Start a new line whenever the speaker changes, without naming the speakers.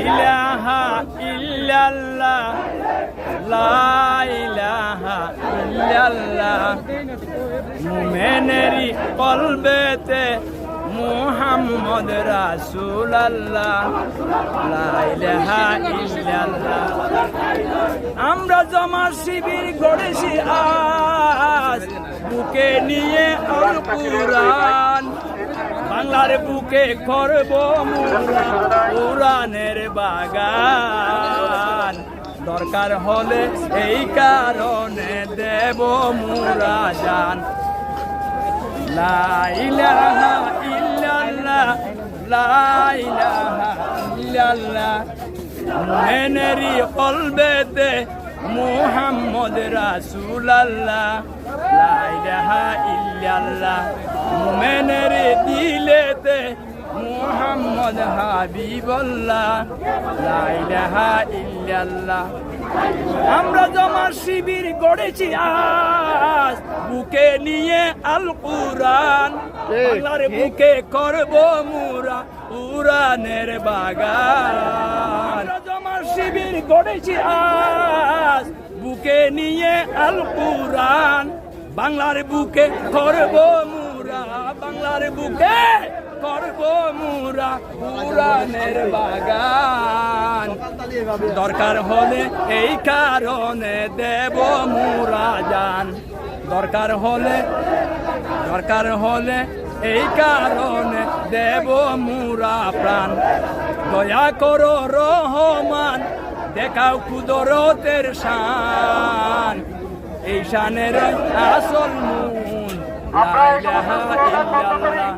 ইলাহা ইল্লাল্লাহ লা ইলাহা ইল্লাল্লাহ মুমিনেরি কলবেতে মুহাম্মদ রাসূলুল্লাহ লা ইলাহা ইল্লাল্লাহ। আমরা জামাত শিবির গড়েছি আজ বুকে নিয়ে আল কুরআন, বাংলার বুকে করব মোরা কোরআনের বাগান। দরকার হলে এই কারণে দেব মোরা জান। লা ইলাহা ইল্লাল্লাহ লা ইলাহা ইল্লাল্লাহ মুমিনেরি কলবেতে মুহাম্মদ রাসূলুল্লাহ লা ইলাহা ইল্লাল্লাহ মুমিনেরি দিলেতে মুহাম্মদ হাবিবুল্লাহ লা ইলাহা ইল্লাল্লাহ। আমরা জামাত শিবির গড়েছি আজ বুকে নিয়ে আল কুরআন, বাংলার বুকে করব মোরা কোরআনের বাগান। আমরা জামাত শিবির গড়েছি আজ বুকে নিয়ে আল কুরআন, বাংলার বুকে করব মোরা, বাংলার বুকে করব মোরা কোরআনের বাগান। দরকার হলে এই কারণে দেব মোরা জান। দরকার হলে এই কারণে দেব মোরা প্রাণ। দয়া করো রহমান, দেখাও কুদরতের শান, এই শানের আসল মূল লা ইলাহা ইল্লাল্লাহ।